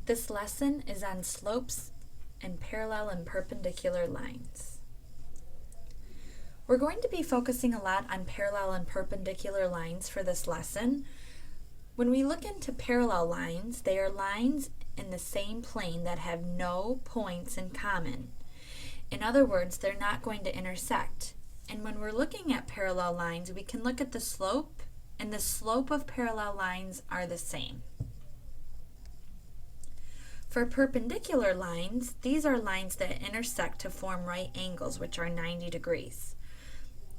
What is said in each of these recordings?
This lesson is on slopes and parallel and perpendicular lines. We're going to be focusing a lot on parallel and perpendicular lines for this lesson. When we look into parallel lines, they are lines in the same plane that have no points in common. In other words, they're not going to intersect. And when we're looking at parallel lines, we can look at the slope, and the slope of parallel lines are the same. For perpendicular lines, these are lines that intersect to form right angles, which are 90 degrees.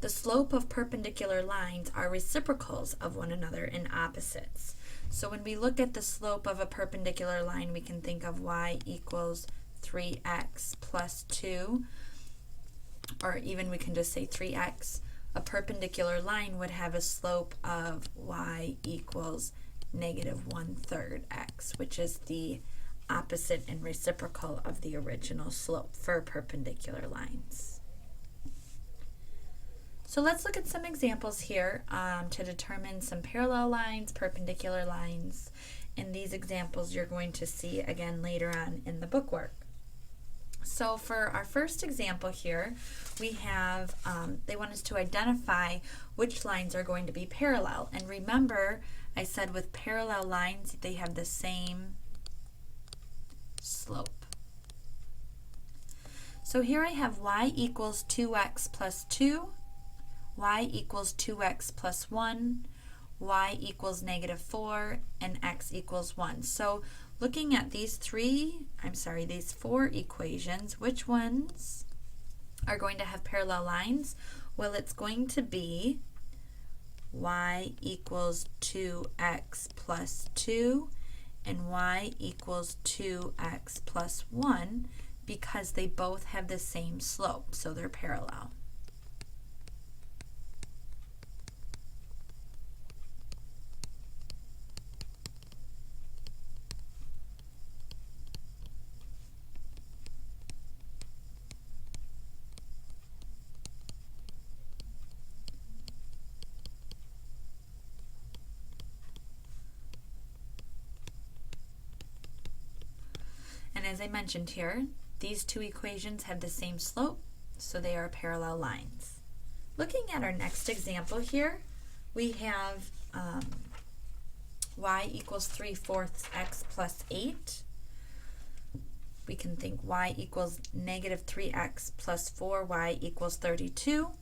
The slope of perpendicular lines are reciprocals of one another and opposites. So when we look at the slope of a perpendicular line, we can think of y equals 3x plus 2, or even we can just say 3x. A perpendicular line would have a slope of y equals negative 1/3 x, which is the opposite and reciprocal of the original slope for perpendicular lines. So let's look at some examples here to determine some parallel lines, perpendicular lines, and these examples you're going to see again later on in the bookwork. So for our first example here, we have, they want us to identify which lines are going to be parallel. And remember, I said with parallel lines, they have the same slope. So here I have y equals 2x plus 2, y equals 2x plus 1, y equals negative 4, and x equals 1. So looking at these these four equations, which ones are going to have parallel lines? Well, it's going to be y equals 2x plus 2 and y equals 2x plus 1 because they both have the same slope, so they're parallel. And as I mentioned here, these two equations have the same slope, so they are parallel lines. Looking at our next example here, we have y equals 3/4 x plus 8. We can think y equals negative 3x plus 4, y equals 32.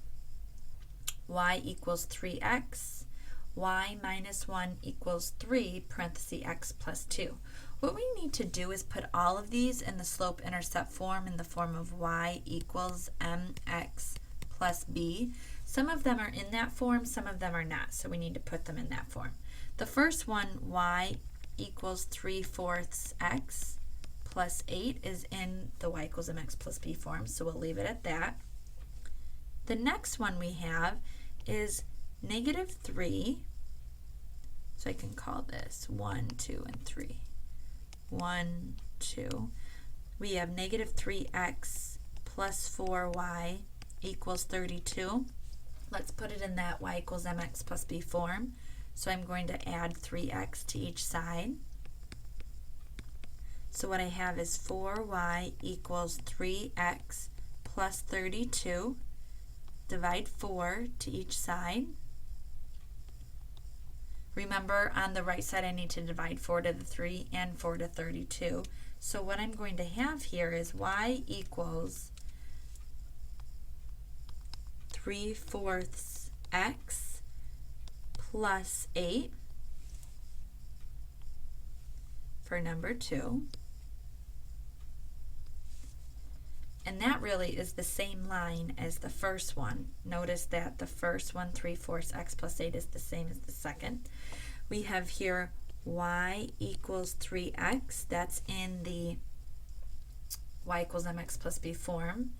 Y equals 3x. Y minus 1 equals 3, parenthesis x plus 2. What we need to do is put all of these in the slope-intercept form in the form of y equals mx plus b. Some of them are in that form, some of them are not, so we need to put them in that form. The first one, y equals 3/4 x plus 8, is in the y equals mx plus b form, so we'll leave it at that. The next one we have is negative 3, so I can call this 1, 2, and 3. 1, 2. We have negative 3x plus 4y equals 32. Let's put it in that y equals mx plus b form. So I'm going to add 3x to each side. So what I have is 4y equals 3x plus 32. Divide 4 to each side. Remember, on the right side I need to divide 4 to the 3 and 4 to 32. So what I'm going to have here is y equals 3/4 x plus 8 for number 2. And that really is the same line as the first one. Notice that the first one, 3/4 x plus 8, is the same as the second. We have here y equals 3x. That's in the y equals mx plus b form.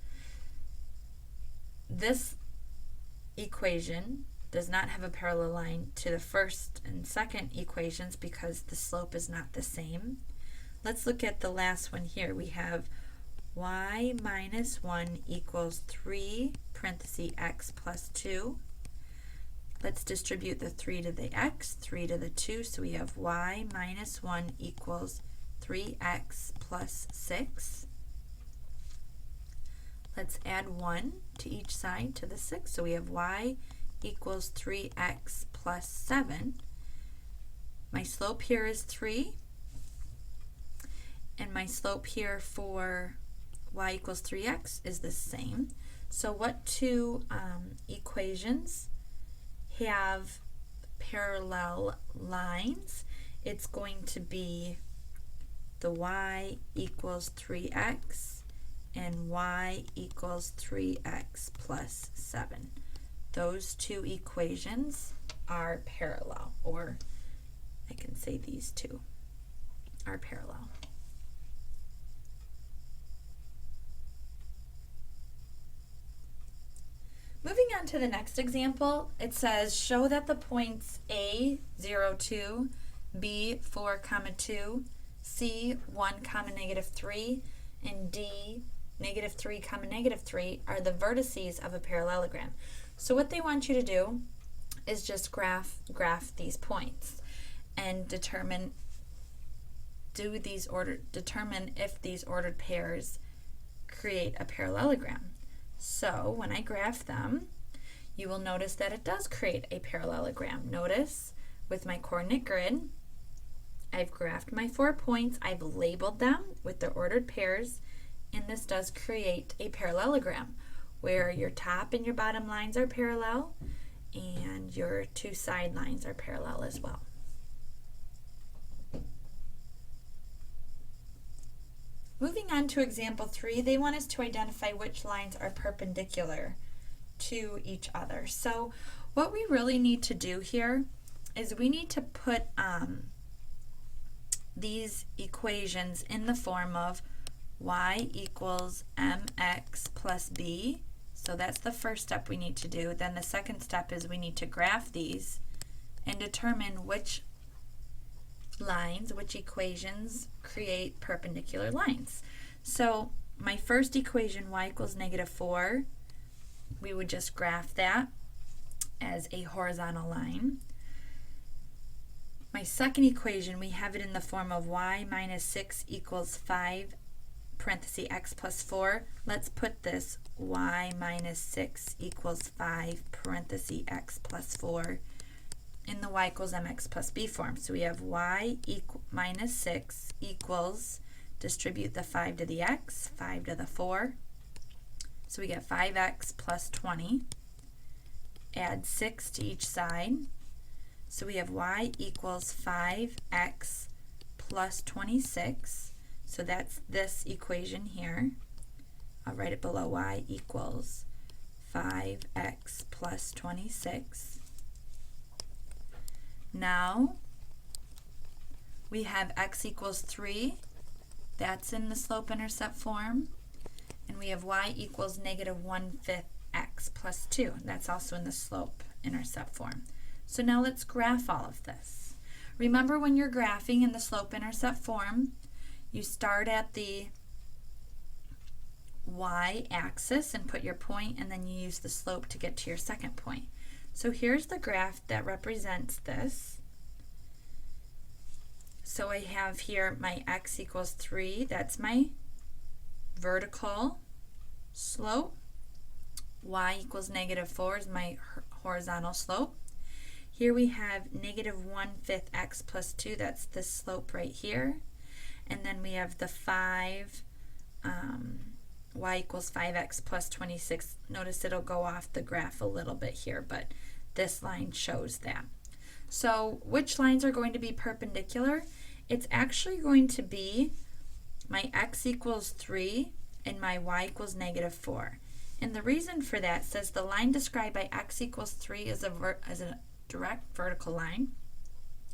This equation does not have a parallel line to the first and second equations because the slope is not the same. Let's look at the last one here. We have y minus 1 equals 3, parenthesis x plus 2. Let's distribute the 3 to the x, 3 to the 2, so we have y minus 1 equals 3x plus 6. Let's add 1 to each side to the 6. So we have y equals 3x plus 7. My slope here is 3. And my slope here for y equals 3x is the same. So what two equations have parallel lines? It's going to be the y equals 3x and y equals 3x plus 7. Those two equations are parallel, or I can say these two are parallel. Moving on to the next example, it says show that the points A, 0, 2, B, 4, 2, C, 1, negative 3, and D, negative 3, negative 3 are the vertices of a parallelogram. So what they want you to do is just graph these points and determine if these ordered pairs create a parallelogram. So when I graph them, you will notice that it does create a parallelogram. Notice with my coordinate grid, I've graphed my 4 points, I've labeled them with the ordered pairs, and this does create a parallelogram where your top and your bottom lines are parallel and your two side lines are parallel as well. Moving on to example 3, they want us to identify which lines are perpendicular to each other. So what we really need to do here is we need to put these equations in the form of y equals mx plus b. So that's the first step we need to do. Then the second step is we need to graph these and determine which equations create perpendicular lines. So my first equation, y equals negative 4, we would just graph that as a horizontal line. My second equation, we have it in the form of y minus 6 equals 5 parenthesis x plus 4. Let's put this y minus 6 equals 5 parenthesis x plus 4 in the y equals mx plus b form. So we have y minus 6 equals, distribute the 5 to the x, 5 to the 4. So we get 5x plus 20. Add 6 to each side. So we have y equals 5x plus 26. So that's this equation here. I'll write it below, y equals 5x plus 26. Now we have x equals 3. That's in the slope-intercept form. And we have y equals negative 1/5 x plus 2. That's also in the slope-intercept form. So now let's graph all of this. Remember, when you're graphing in the slope-intercept form, you start at the y-axis and put your point, and then you use the slope to get to your second point. So here's the graph that represents this. So I have here my x equals 3. That's my vertical slope. Y equals negative 4 is my horizontal slope. Here we have negative 1/5 x plus 2. That's this slope right here. And then we have the 5, y equals 5x plus 26. Notice it'll go off the graph a little bit here, but this line shows that. So which lines are going to be perpendicular? It's actually going to be my x equals 3 and my y equals negative 4. And the reason for that says the line described by x equals 3 is a direct vertical line,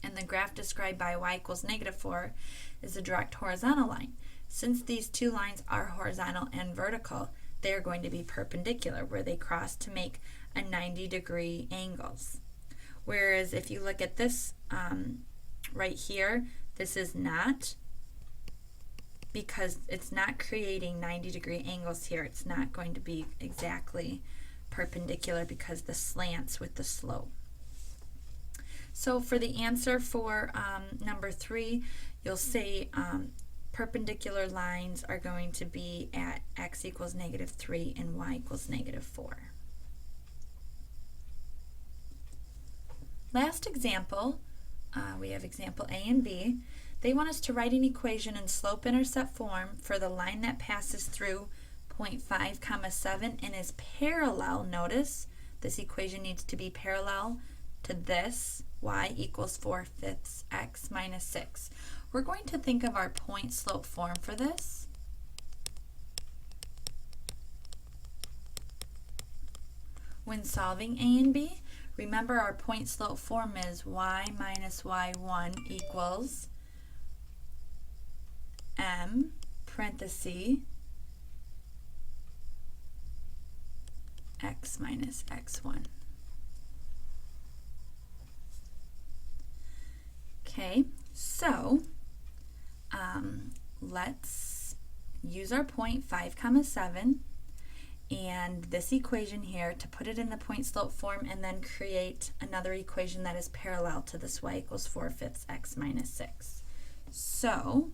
and the graph described by y equals negative 4 is a direct horizontal line. Since these two lines are horizontal and vertical, they are going to be perpendicular, where they cross to make a 90-degree angles. Whereas if you look at this right here, this is not, because it's not creating 90-degree angles here. It's not going to be exactly perpendicular because the slants with the slope. So for the answer for number 3, you'll say perpendicular lines are going to be at x equals -3 and y equals -4. Last example, we have example A and B. They want us to write an equation in slope-intercept form for the line that passes through 0.5, 7 and is parallel. Notice this equation needs to be parallel to this, y equals 4/5 x minus 6. We're going to think of our point slope form for this. When solving A and B, remember our point slope form is y minus y1 equals m parenthesis x minus x1. Okay, so let's use our point 5, 7 and this equation here to put it in the point slope form and then create another equation that is parallel to this y equals 4/5 x minus 6. So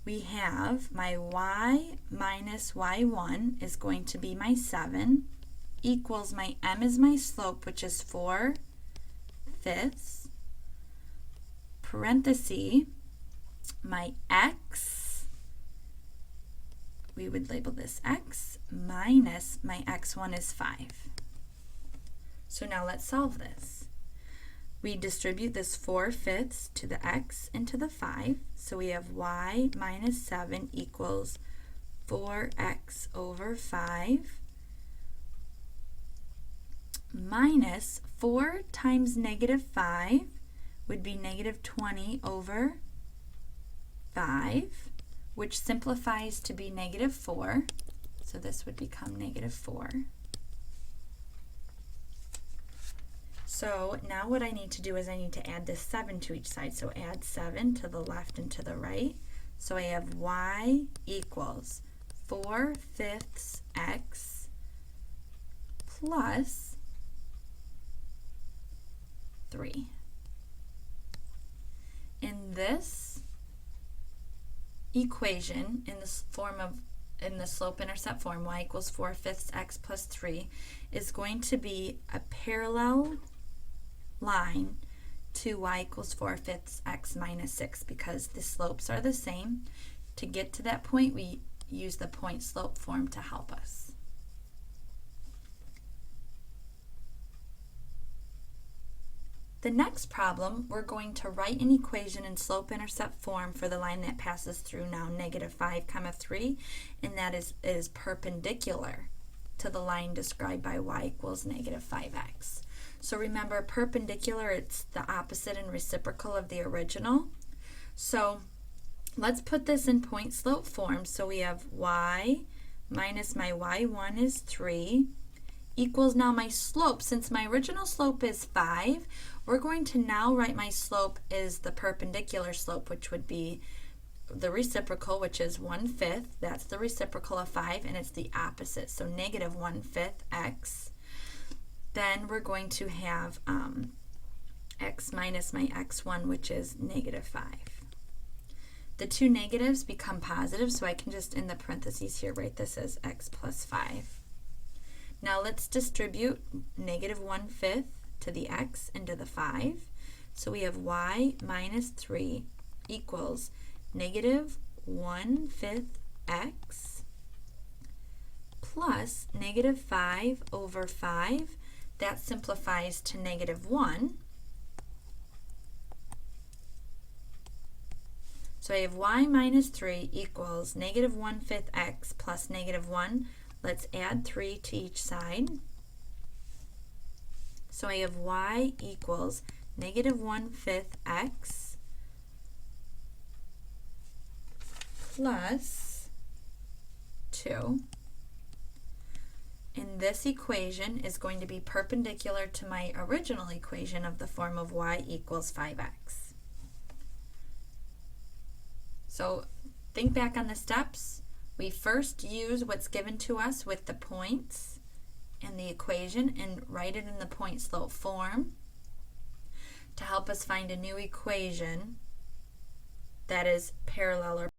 we have my y minus y1 is going to be my 7 equals my m is my slope, which is 4/5 parenthesis my x, we would label this x, minus my x1 is 5. So now let's solve this. We distribute this 4/5 to the x and to the 5. So we have y minus 7 equals 4x over 5 minus 4 times -5 would be -20 over 5, which simplifies to be -4. So this would become -4. So now what I need to do is I need to add this 7 to each side. So add 7 to the left and to the right. So I have y equals 4/5 x plus 3. In this equation, in the slope-intercept form, y equals 4/5 x plus 3 is going to be a parallel line to y equals 4/5 x minus 6 because the slopes are the same. To get to that point, we use the point slope form to help us. The next problem, we're going to write an equation in slope-intercept form for the line that passes through now -5, 3, and that is perpendicular to the line described by y equals -5x. So remember, perpendicular, it's the opposite and reciprocal of the original. So let's put this in point slope form. So we have y minus my y1 is 3 equals now my slope. Since my original slope is 5, we're going to now write my slope is the perpendicular slope, which would be the reciprocal, which is 1/5. That's the reciprocal of 5, and it's the opposite. So -1/5 x. Then we're going to have x minus my x1, which is -5. The two negatives become positive, so I can just in the parentheses here write this as x plus 5. Now let's distribute -1/5 to the x and to the 5. So we have y minus 3 equals -1/5 x plus -5 over 5. That simplifies to -1. So I have y minus 3 equals -1/5 x plus -1. Let's add 3 to each side. So I have y equals -1/5 x plus 2. And this equation is going to be perpendicular to my original equation of the form of y equals 5x. So think back on the steps. We first use what's given to us with the points and the equation and write it in the point slope form. to help us find a new equation that is parallel or